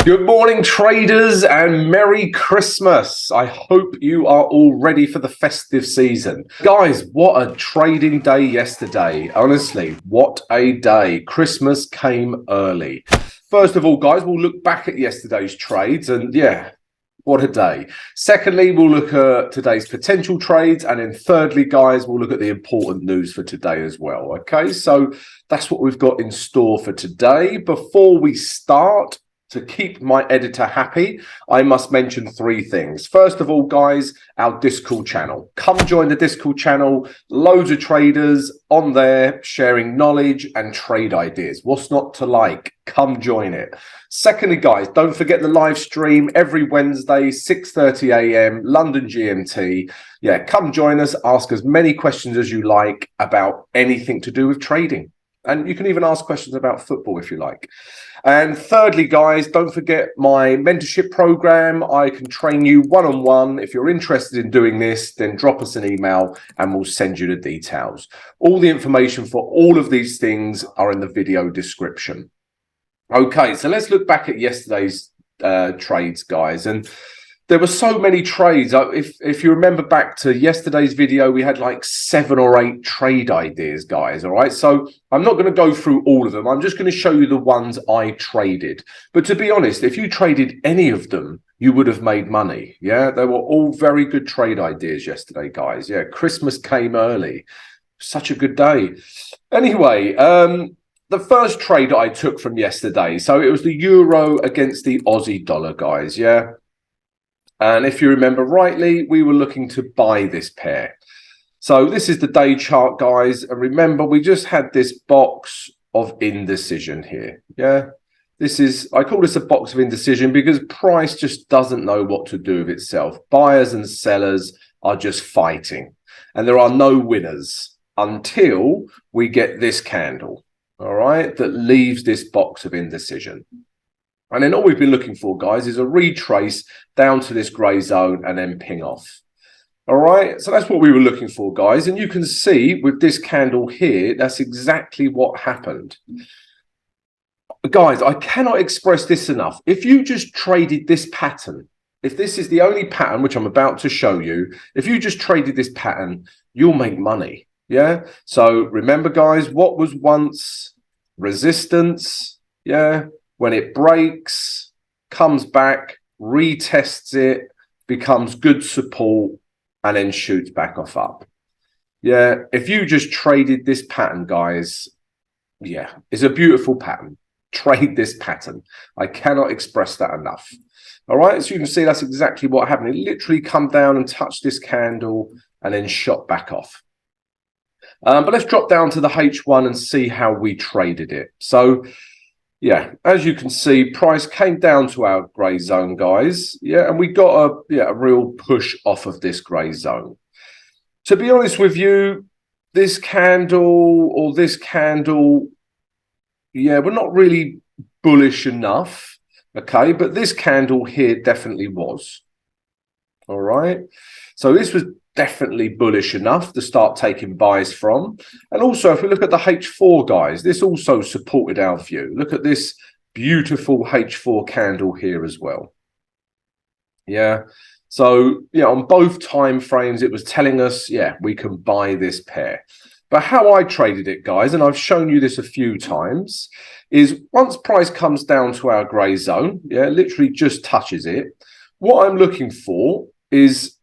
Good morning, traders, and Merry Christmas. I hope you are all ready for the festive season. Guys, what a trading day yesterday. Honestly, what a day. Christmas came early. First of all, guys, we'll look back at yesterday's trades and yeah, what a day. Secondly, we'll look at today's potential trades. And then thirdly, guys, we'll look at the important news for today as well. Okay, so that's what we've got in store for today. Before we start, to keep my editor happy, I must mention three things. First of all, guys, our Discord channel. Come join the Discord channel. Loads of traders on there sharing knowledge and trade ideas. What's not to like? Come join it. Secondly, guys, don't forget the live stream every Wednesday, 6:30 a.m. London GMT. Yeah, come join us. Ask as many questions as you like about anything to do with trading. And you can even ask questions about football if you like. And thirdly, guys, don't forget my mentorship program. I can train you one-on-one. If you're interested in doing this, then drop us an email and we'll send you the details. All the information for all of these things are in the video description. Okay, so let's look back at yesterday's trades, guys. And there were so many trades. If you remember back to yesterday's video, we had like 7 or 8 trade ideas, guys. All right. So I'm not going to go through all of them. I'm just going to show you the ones I traded. But to be honest, if you traded any of them, you would have made money. Yeah, they were all very good trade ideas yesterday, guys. Yeah, Christmas came early. Such a good day. Anyway, the first trade I took from yesterday. So it was the euro against the Aussie dollar, guys. Yeah. And if you remember rightly, we were looking to buy this pair. So this is the day chart, guys. And remember, we just had this box of indecision here. Yeah, this is, I call this a box of indecision because price just doesn't know what to do with itself. Buyers and sellers are just fighting. And there are no winners until we get this candle, all right, that leaves this box of indecision. And then all we've been looking for, guys, is a retrace down to this grey zone and then ping off. All right, so that's what we were looking for, guys. And you can see with this candle here, that's exactly what happened. Guys, I cannot express this enough. If you just traded this pattern, if this is the only pattern, which I'm about to show you, if you just traded this pattern, you'll make money. Yeah, so remember, guys, what was once resistance, yeah, when it breaks, comes back, retests it, becomes good support, and then shoots back off up. Yeah, if you just traded this pattern, guys, yeah, it's a beautiful pattern. Trade this pattern. I cannot express that enough. All right, so you can see that's exactly what happened. It literally come down and touched this candle and then shot back off. But let's drop down to the H1 and see how we traded it. So, yeah, as you can see, price came down to our grey zone, guys. Yeah, and we got a real push off of this grey zone. To be honest with you, this candle or this candle, yeah, we're not really bullish enough, okay? But this candle here definitely was. All right. So this was definitely bullish enough to start taking buys from. And also, if we look at the H4, guys, this also supported our view. Look at this beautiful H4 candle here as well. Yeah. So, yeah, on both time frames, it was telling us, yeah, we can buy this pair. But how I traded it, guys, and I've shown you this a few times, is once price comes down to our grey zone, yeah, literally just touches it, what I'm looking for is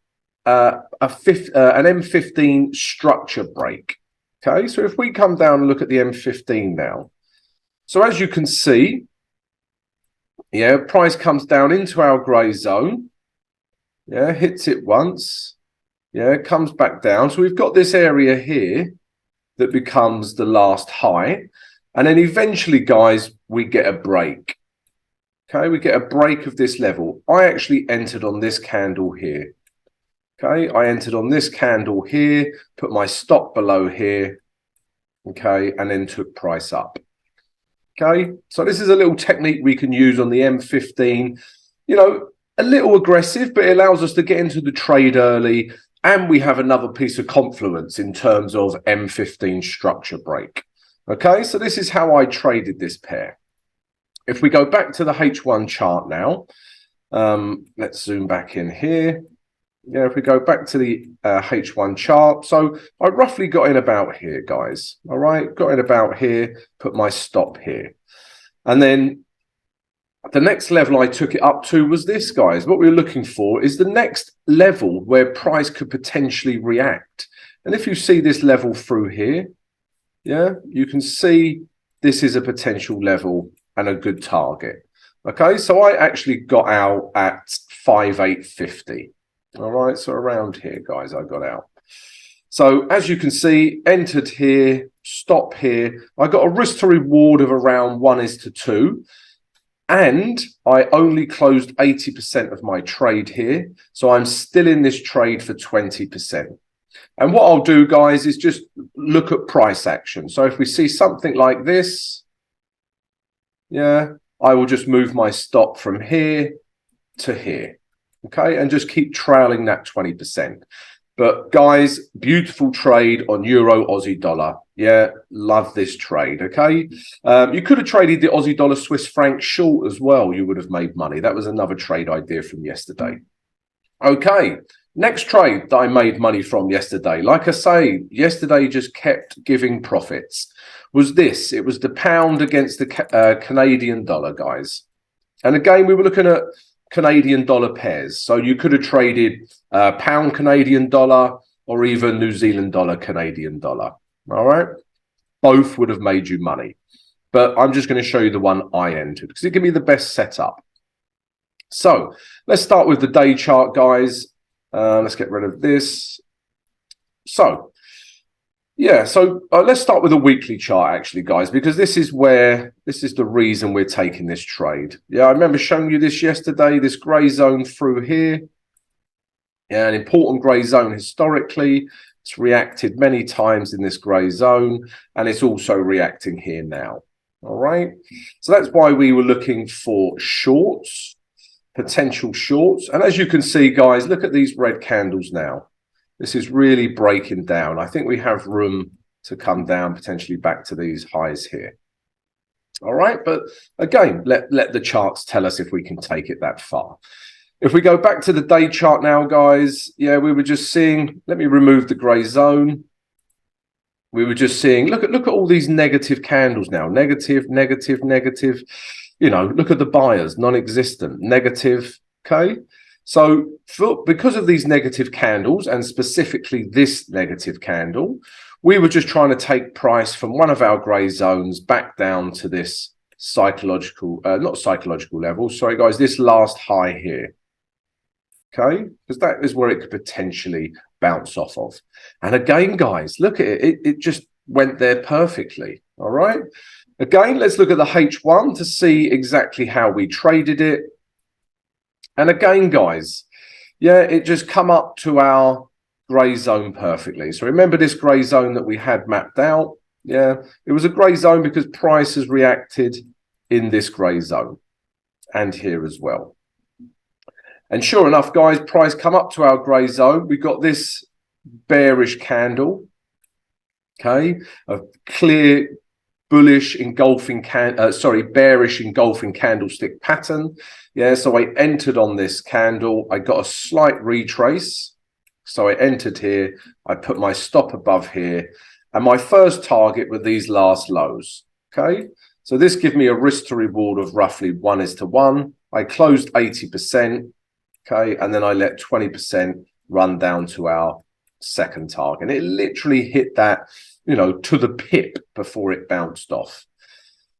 an M15 structure break. Okay, so if we come down and look at the M15 now, so as you can see, yeah, price comes down into our grey zone, yeah, hits it once, yeah, comes back down. So we've got this area here that becomes the last high, and then eventually, guys, we get a break. Okay, we get a break of this level. I actually entered on this candle here. Okay, I entered on this candle here, put my stop below here, okay, and then took price up. Okay, so this is a little technique we can use on the M15. You know, a little aggressive, but it allows us to get into the trade early, and we have another piece of confluence in terms of M15 structure break. Okay, so this is how I traded this pair. If we go back to the H1 chart now, let's zoom back in here. Yeah, if we go back to the H1 chart, so I roughly got in about here, guys. All right, got in about here, put my stop here. And then the next level I took it up to was this, guys. What we were looking for is the next level where price could potentially react. And if you see this level through here, yeah, you can see this is a potential level and a good target. Okay, so I actually got out at 5,850. All right, so around here, guys, I got out. So as you can see, entered here, stop here. I got a risk to reward of around 1:2. And I only closed 80% of my trade here. So I'm still in this trade for 20%. And what I'll do, guys, is just look at price action. So if we see something like this, yeah, I will just move my stop from here to here. Okay, and just keep trailing that 20%. But guys, beautiful trade on Euro Aussie dollar. Yeah, love this trade. Okay, you could have traded the Aussie dollar Swiss franc short as well. You would have made money. That was another trade idea from yesterday. Okay, next trade that I made money from yesterday. Like I say, yesterday just kept giving profits. Was this? It was the pound against the Canadian dollar, guys. And again, we were looking at Canadian dollar pairs. So you could have traded pound Canadian dollar or even New Zealand dollar Canadian dollar. All right. Both would have made you money. But I'm just going to show you the one I entered because it gave me the best setup. So let's start with the day chart, guys. Let's get rid of this. So yeah, so let's start with a weekly chart, actually, guys, because this is the reason we're taking this trade. Yeah, I remember showing you this yesterday, this grey zone through here. Yeah, an important grey zone historically. It's reacted many times in this grey zone, and it's also reacting here now. All right, so that's why we were looking for shorts, potential shorts. And as you can see, guys, look at these red candles now. This is really breaking down. I think we have room to come down potentially back to these highs here. All right, but again, let the charts tell us if we can take it that far. If we go back to the day chart now, guys, yeah, we were just seeing, let me remove the grey zone. We were just seeing, look at all these negative candles now. Negative, negative, negative. You know, look at the buyers, non-existent, negative, okay? So because of these negative candles, and specifically this negative candle, we were just trying to take price from one of our grey zones back down to this psychological, not psychological level, sorry guys, this last high here. Okay, because that is where it could potentially bounce off of. And again, guys, look at it. It just went there perfectly. All right. Again, let's look at the H1 to see exactly how we traded it. And again, guys, yeah, it just come up to our grey zone perfectly. So remember this grey zone that we had mapped out. Yeah, it was a grey zone because price has reacted in this grey zone and here as well. And sure enough, guys, price come up to our grey zone. We got this bearish candle. Okay, a clear bullish engulfing bearish engulfing candlestick pattern. Yeah, so I entered on this candle. I got a slight retrace. So I entered here. I put my stop above here. And my first target were these last lows. Okay, so this gives me a risk to reward of roughly 1:1. I closed 80%. Okay, and then I let 20% run down to our second target. And it literally hit that, you know, to the pip before it bounced off.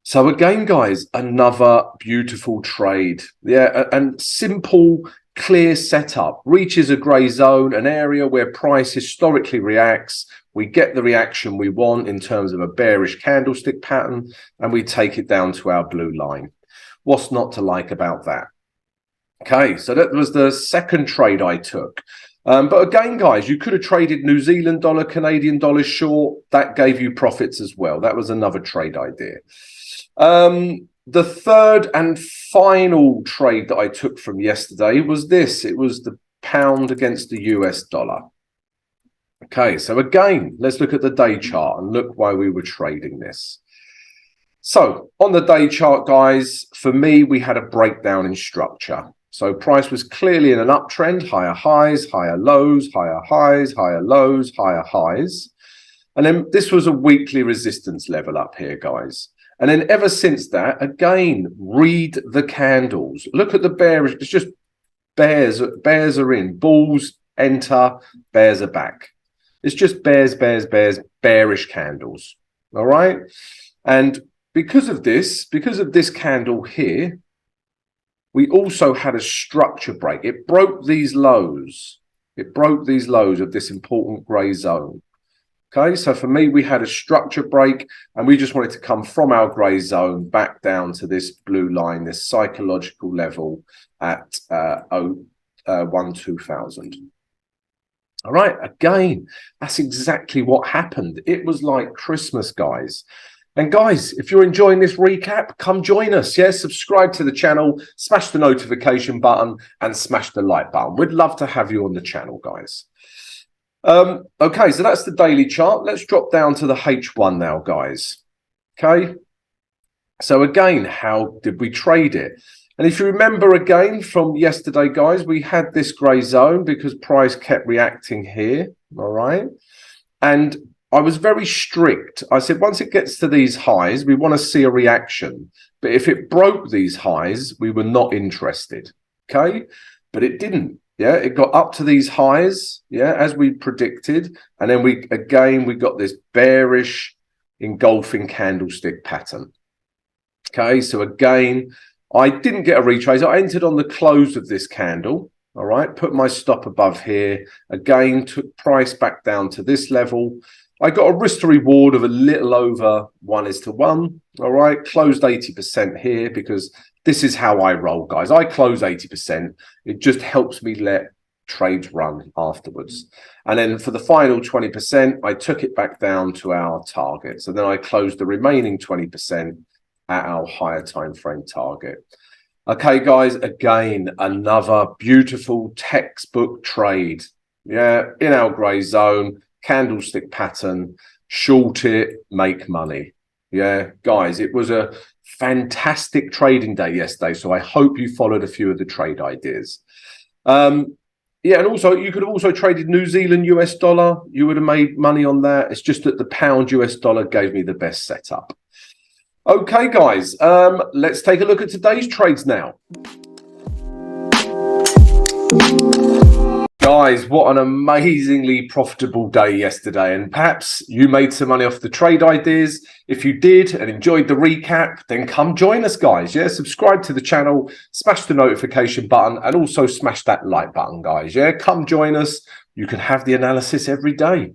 So again, guys, another beautiful trade. Yeah, and simple, clear setup. Reaches a grey zone, an area where price historically reacts. We get the reaction we want in terms of a bearish candlestick pattern, and we take it down to our blue line. What's not to like about that? Okay, so that was the second trade I took. But again, guys, you could have traded New Zealand dollar, Canadian dollar short. That gave you profits as well. That was another trade idea. The third and final trade that I took from yesterday was this. It was the pound against the US dollar. Okay, so again, let's look at the day chart and look why we were trading this. So on the day chart, guys, for me, we had a breakdown in structure. So price was clearly in an uptrend, higher highs, higher lows, higher highs, higher lows, higher highs. And then this was a weekly resistance level up here, guys. And then ever since that, again, read the candles. Look at the bearish. It's just bears. Bears are in. Bulls enter. Bears are back. It's just bears, bears, bears, bearish candles. All right. And because of this candle here, we also had a structure break. It broke these lows. It broke these lows of this important grey zone. Okay, so for me, we had a structure break and we just wanted to come from our grey zone back down to this blue line, this psychological level at 2000. All right, again, that's exactly what happened. It was like Christmas, guys. And guys, if you're enjoying this recap, come join us. Yeah, subscribe to the channel, smash the notification button and smash the like button. We'd love to have you on the channel, guys. Okay, so that's the daily chart. Let's drop down to the H1 now, guys. Okay, so again, how did we trade it? And if you remember again from yesterday, guys, we had this grey zone because price kept reacting here. All right, and I was very strict. I said, once it gets to these highs, we want to see a reaction. But if it broke these highs, we were not interested. Okay, but it didn't. Yeah, it got up to these highs, yeah, as we predicted. And then we got this bearish engulfing candlestick pattern. Okay, so again, I didn't get a retrace. I entered on the close of this candle. All right, put my stop above here. Again, took price back down to this level. I got a risk to reward of a little over 1:1. All right, closed 80% here because this is how I roll, guys. I close 80%. It just helps me let trades run afterwards. And then for the final 20%, I took it back down to our target. So then I closed the remaining 20% at our higher time frame target. Okay, guys, again, another beautiful textbook trade. Yeah, in our grey zone, candlestick pattern, short it, make money. Yeah, guys, it was a fantastic trading day yesterday. So I hope you followed a few of the trade ideas. Yeah, and also you could have also traded New Zealand US dollar. You would have made money on that. It's just that the pound US dollar gave me the best setup. Okay, guys, let's take a look at today's trades now. Guys, what an amazingly profitable day yesterday. And perhaps you made some money off the trade ideas. If you did and enjoyed the recap, then come join us, guys. Yeah, subscribe to the channel, smash the notification button, and also smash that like button, guys. Yeah, come join us. You can have the analysis every day.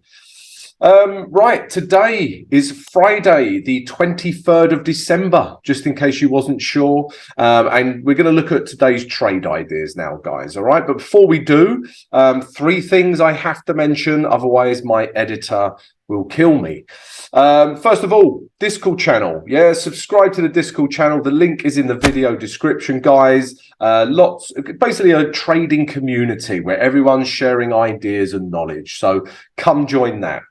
Right, today is Friday, the 23rd of December, just in case you wasn't sure. And we're going to look at today's trade ideas now, guys. All right, but before we do, three things I have to mention, otherwise my editor will kill me. First of all, Discord channel. Yeah, subscribe to the Discord channel. The link is in the video description, guys. Basically a trading community where everyone's sharing ideas and knowledge. So come join that.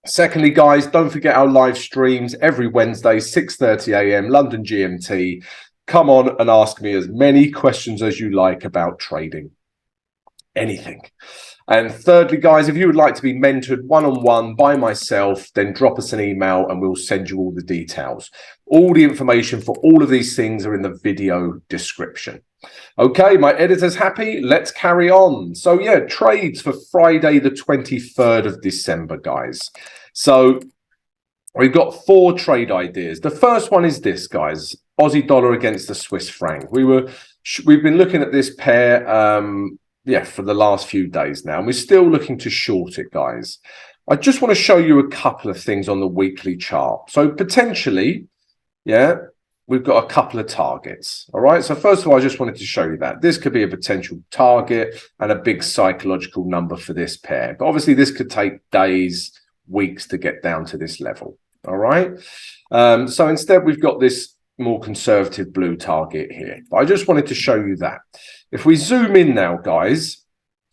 Secondly, guys, don't forget our live streams every Wednesday, 6:30 a.m. London GMT. Come on and ask me as many questions as you like about trading. Anything. And thirdly, guys, if you would like to be mentored one-on-one by myself, then drop us an email and we'll send you all the details. All the information for all of these things are in the video description. Okay, my editor's happy. Let's carry on. So yeah, trades for Friday, the 23rd of December, guys. So we've got four trade ideas. The first one is this, guys, Aussie dollar against the Swiss franc. We've been looking at this pair for the last few days now, and we're still looking to short it, guys. I just want to show you a couple of things on the weekly chart. So potentially, yeah, we've got a couple of targets. All right. So first of all, I just wanted to show you that this could be a potential target and a big psychological number for this pair. But obviously this could take days, weeks to get down to this level. All right. So instead, we've got this more conservative blue target here. But I just wanted to show you that. If we zoom in now, guys,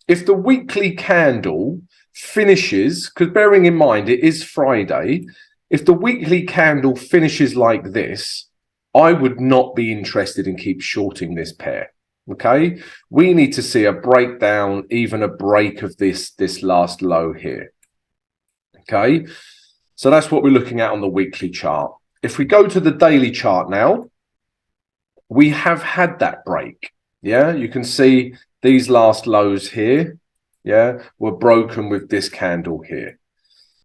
if the weekly candle finishes, because bearing in mind it is Friday, if the weekly candle finishes like this, I would not be interested in keep shorting this pair. Okay, we need to see a breakdown, even a break of this last low here. Okay, so that's what we're looking at on the weekly chart. If we go to the daily chart now, we have had that break. Yeah, you can see these last lows here, yeah, were broken with this candle here.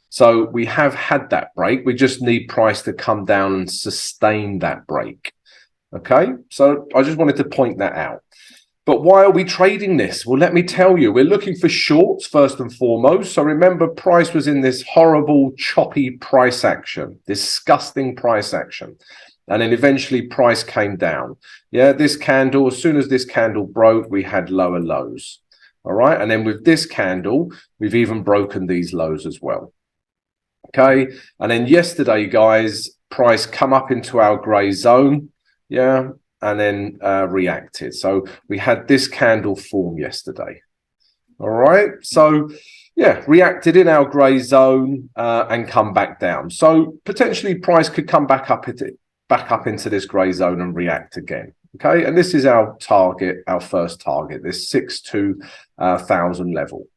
So we have had that break. We just need price to come down and sustain that break. Okay, so I just wanted to point that out. But why are we trading this? Well, let me tell you, we're looking for shorts first and foremost. So remember, price was in this horrible, choppy price action, disgusting price action. And then eventually price came down. Yeah, this candle, as soon as this candle broke, we had lower lows. All right, and then with this candle, we've even broken these lows as well. Okay, and then yesterday, guys, price come up into our gray zone. Yeah, and then reacted. So we had this candle form yesterday. All right, so yeah, reacted in our gray zone and come back down. So potentially price could come back up into this gray zone and react again. Okay, and this is our target, our first target, this 62,000 level.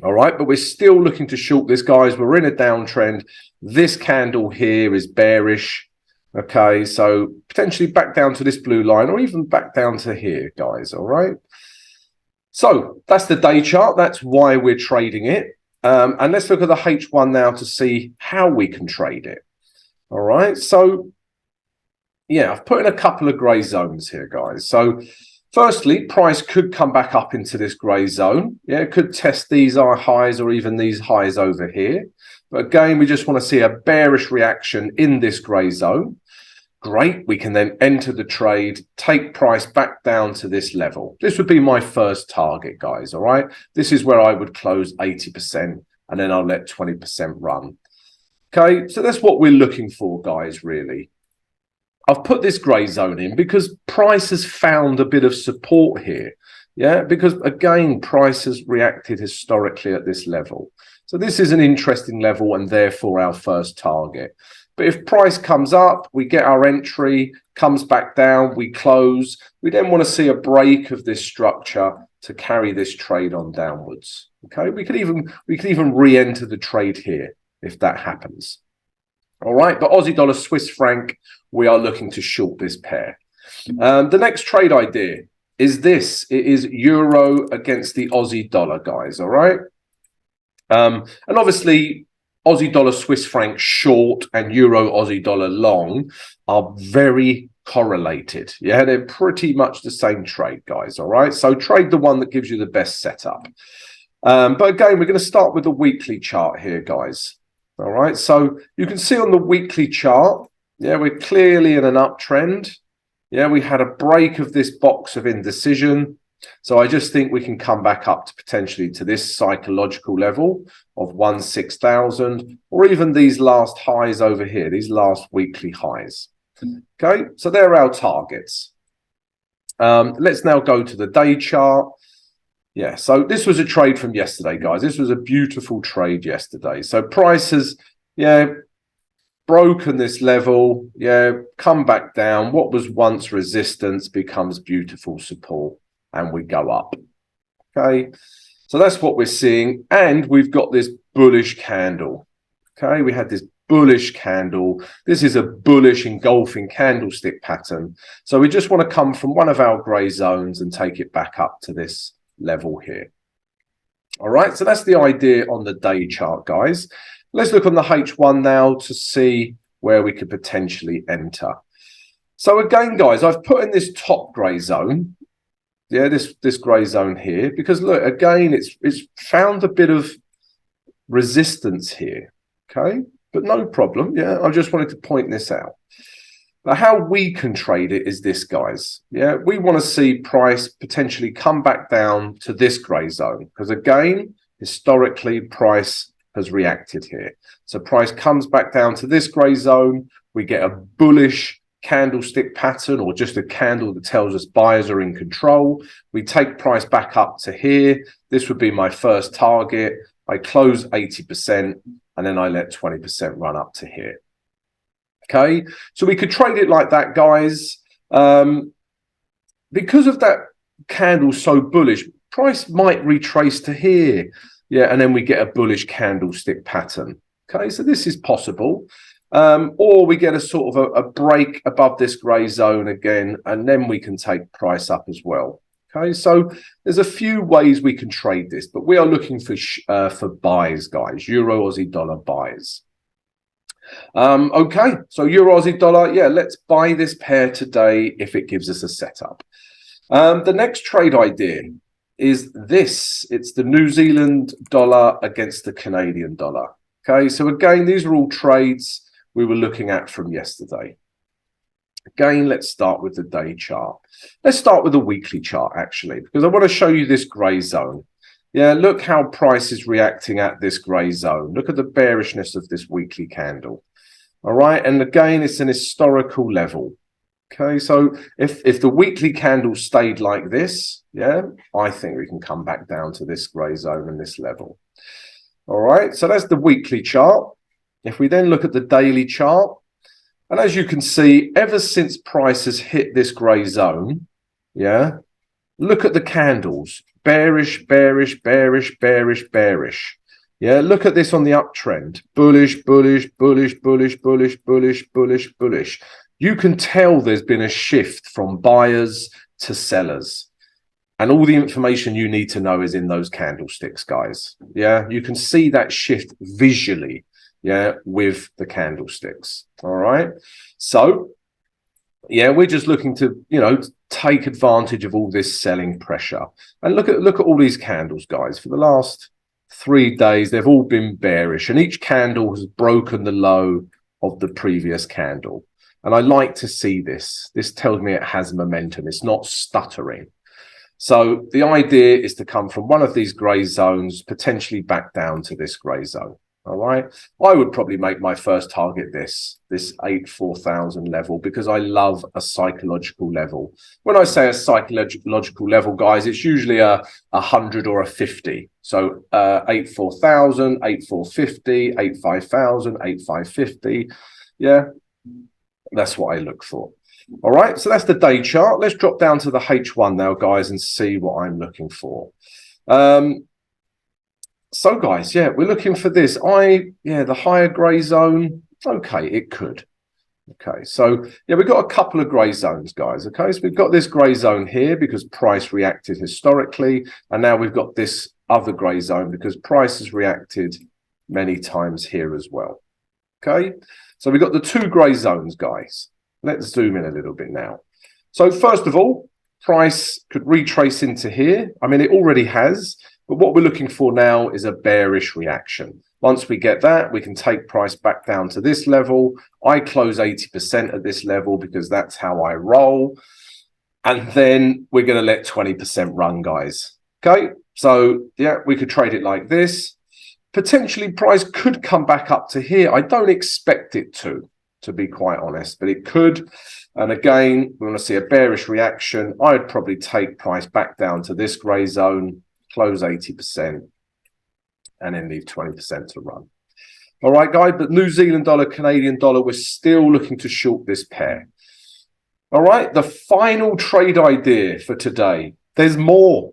All right, but we're still looking to short this, guys. We're in a downtrend. This candle here is bearish. Okay, so potentially back down to this blue line or even back down to here, guys. All right, so that's the day chart. That's why we're trading it. And let's look at the H1 now to see how we can trade it. All right, so yeah, I've put in a couple of gray zones here, guys. So firstly, price could come back up into this gray zone. Yeah, it could test these highs or even these highs over here. But again, we just want to see a bearish reaction in this gray zone. Great, we can then enter the trade, take price back down to this level. This would be my first target, guys, all right? This is where I would close 80% and then I'll let 20% run. Okay, so that's what we're looking for, guys, really. I've put this gray zone in because price has found a bit of support here. Yeah, because again, price has reacted historically at this level. So this is an interesting level and therefore our first target. But if price comes up, we get our entry, comes back down, we close. We then want to see a break of this structure to carry this trade on downwards. Okay, we could even re-enter the trade here if that happens. All right, but Aussie dollar, Swiss franc, we are looking to short this pair. The next trade idea is this. It is euro against the Aussie dollar, guys. All right, and obviously Aussie dollar, Swiss franc short and euro Aussie dollar long are very correlated. Yeah, they're pretty much the same trade, guys. All right, so trade the one that gives you the best setup. But again, we're going to start with the weekly chart here, guys. All right, so you can see on the weekly chart, yeah, we're clearly in an uptrend. Yeah, we had a break of this box of indecision. So I just think we can come back up to potentially to this psychological level of 16,000 or even these last highs over here, these last weekly highs. Okay, so they're our targets. Let's now go to the day chart. Yeah, so this was a trade from yesterday, guys. This was a beautiful trade yesterday. So price has, yeah, broken this level, yeah, come back down. What was once resistance becomes beautiful support. And we go up. Okay, so that's what we're seeing. And we've got this bullish candle. Okay, we had this bullish candle. This is a bullish engulfing candlestick pattern. So we just want to come from one of our gray zones and take it back up to this level here. All right, so that's the idea on the day chart, guys. Let's look on the H1 now to see where we could potentially enter. So again, guys, I've put in this top gray zone. Yeah, this gray zone here, because look, again, it's found a bit of resistance here. Okay, but no problem. Yeah, I just wanted to point this out. But how we can trade it is this, guys. Yeah, we want to see price potentially come back down to this gray zone, because again, historically, price has reacted here. So price comes back down to this gray zone. We get a bullish candlestick pattern or just a candle that tells us buyers are in control. We take price back up to here. This would be my first target. I close 80%, and then I let 20% run up to here. Okay, so we could trade it like that, guys. Because of that candle so bullish, price might retrace to here. Yeah, and then we get a bullish candlestick pattern. Okay, so this is possible. Or we get a sort of a break above this grey zone again, and then we can take price up as well. Okay, so there's a few ways we can trade this, but we are looking for buys, guys. Euro Aussie dollar buys. Okay, so Euro Aussie dollar, yeah, let's buy this pair today if it gives us a setup. The next trade idea is this. It's the New Zealand dollar against the Canadian dollar. Okay, so again, these are all trades we were looking at from yesterday. Again, let's start with the day chart. Let's start with the weekly chart, actually, because I want to show you this grey zone. Yeah, look how price is reacting at this grey zone. Look at the bearishness of this weekly candle. All right, and again, it's an historical level. Okay, so if the weekly candle stayed like this, yeah, I think we can come back down to this grey zone and this level. All right, so that's the weekly chart. If we then look at the daily chart, and as you can see, ever since price has hit this grey zone, yeah, look at the candles. Bearish, bearish, bearish, bearish, bearish. Yeah, look at this on the uptrend. Bullish, bullish, bullish, bullish, bullish, bullish, bullish, bullish. You can tell there's been a shift from buyers to sellers. And all the information you need to know is in those candlesticks, guys. Yeah, you can see that shift visually, yeah, with the candlesticks. All right. So, yeah, we're just looking to, take advantage of all this selling pressure. And look at all these candles, guys. For the last 3 days, they've all been bearish, and each candle has broken the low of the previous candle. And I like to see this. This tells me it has momentum. It's not stuttering. So the idea is to come from one of these grey zones, potentially back down to this grey zone. All right. I would probably make my first target this 84,000 level, because I love a psychological level. When I say a psychological level, guys, it's usually a 100 or a 50. So 84,000, 8450, 85,000, 8550. Yeah, that's what I look for. All right, so that's the day chart. Let's drop down to the H1 now, guys, and see what I'm looking for. So, guys, yeah, we're looking for this. The higher grey zone. Okay, it could. Okay, so, yeah, we've got a couple of grey zones, guys. Okay, so we've got this grey zone here because price reacted historically. And now we've got this other grey zone because price has reacted many times here as well. Okay, so we've got the two grey zones, guys. Let's zoom in a little bit now. So first of all, price could retrace into here. I mean, it already has, but what we're looking for now is a bearish reaction. Once we get that, we can take price back down to this level. I close 80% at this level because that's how I roll. And then we're going to let 20% run, guys. Okay, so yeah, we could trade it like this. Potentially price could come back up to here. I don't expect it to be quite honest, but it could. And again, we want to see a bearish reaction. I'd probably take price back down to this grey zone, close 80%, and then leave 20% to run. All right, guys, but New Zealand dollar, Canadian dollar, we're still looking to short this pair. All right, the final trade idea for today. There's more.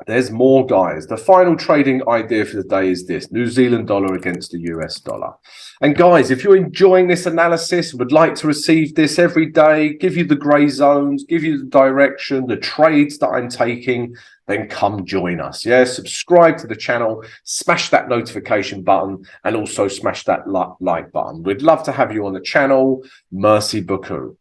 There's more, guys. The final trading idea for the day is this: New Zealand dollar against the US dollar. And guys, if you're enjoying this analysis, would like to receive this every day, give you the grey zones, give you the direction, the trades that I'm taking, then come join us. Yeah, subscribe to the channel, smash that notification button, and also smash that like button. We'd love to have you on the channel. Merci beaucoup.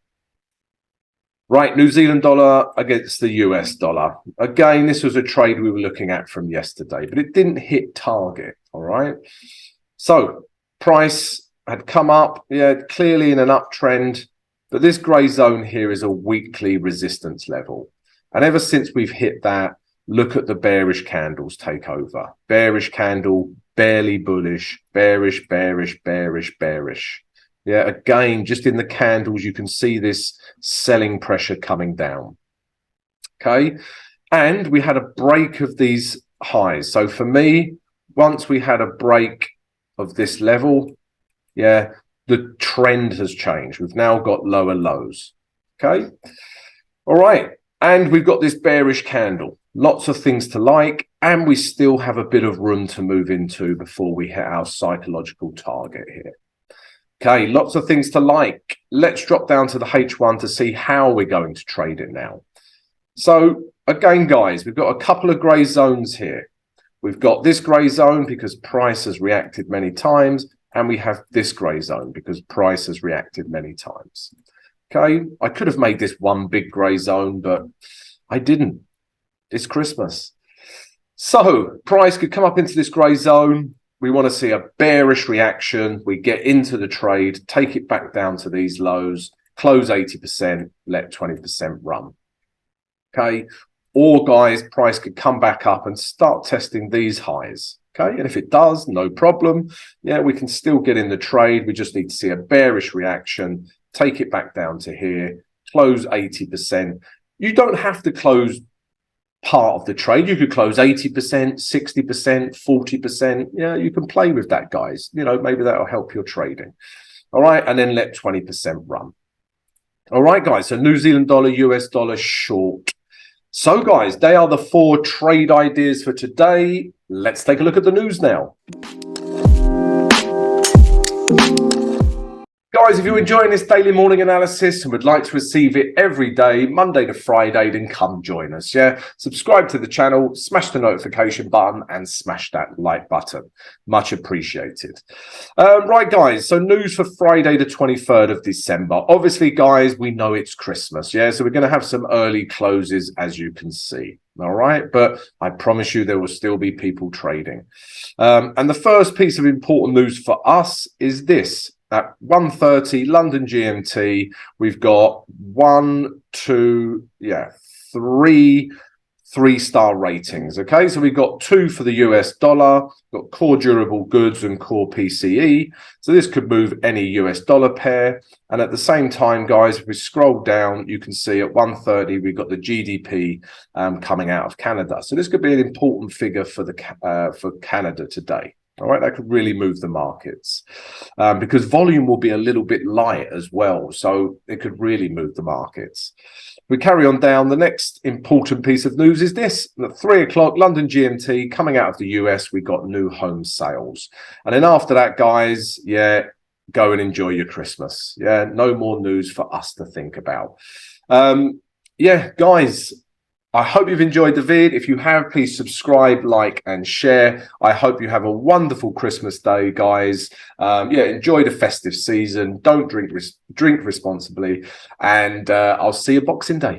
Right, New Zealand dollar against the US dollar. Again, this was a trade we were looking at from yesterday, but it didn't hit target, all right? So price had come up, yeah, clearly in an uptrend, but this grey zone here is a weekly resistance level. And ever since we've hit that, look at the bearish candles take over. Bearish candle, barely bullish, bearish, bearish, bearish, bearish. Yeah, again, just in the candles, you can see this selling pressure coming down. Okay, and we had a break of these highs. So for me, once we had a break of this level, yeah, the trend has changed. We've now got lower lows. Okay. All right. And we've got this bearish candle. Lots of things to like, and we still have a bit of room to move into before we hit our psychological target here. Okay, lots of things to like. Let's drop down to the H1 to see how we're going to trade it now. So again, guys, we've got a couple of grey zones here. We've got this grey zone because price has reacted many times, and we have this grey zone because price has reacted many times. Okay, I could have made this one big grey zone, but I didn't. It's Christmas. So price could come up into this grey zone. We want to see a bearish reaction. We get into the trade, take it back down to these lows, close 80%, let 20% run. Okay. Or guys, price could come back up and start testing these highs. Okay. And if it does, no problem. Yeah, we can still get in the trade. We just need to see a bearish reaction, take it back down to here, close 80%. You don't have to close part of the trade. You could close 80%, 60%, 40%. Yeah, you can play with that, guys. You know, maybe that'll help your trading. All right. And then let 20% run. All right, guys. So New Zealand dollar, US dollar short. So, guys, they are the 4 trade ideas for today. Let's take a look at the news now. Guys, if you're enjoying this daily morning analysis and would like to receive it every day, Monday to Friday, then come join us, yeah? Subscribe to the channel, smash the notification button, and smash that like button. Much appreciated. Right, guys, so news for Friday, the 23rd of December. Obviously, guys, we know it's Christmas, yeah? So we're going to have some early closes, as you can see. All right, but I promise you there will still be people trading. And the first piece of important news for us is this. At 1:30 London GMT, we've got 3 3-star ratings. Okay, so we've got 2 for the US dollar, we've got core durable goods and core PCE. So this could move any US dollar pair. And at the same time, guys, if we scroll down, you can see at 1:30 we've got the GDP coming out of Canada. So this could be an important figure for Canada today. All right, that could really move the markets because volume will be a little bit light as well. So it could really move the markets. We carry on down. The next important piece of news is this. At 3 o'clock, London GMT, coming out of the US, we got new home sales. And then after that, guys, yeah, go and enjoy your Christmas. Yeah, no more news for us to think about. Yeah, guys, I hope you've enjoyed the vid. If you have, please subscribe, like, and share. I hope you have a wonderful Christmas day, guys. Yeah, enjoy the festive season. Don't drink responsibly. And I'll see you Boxing Day.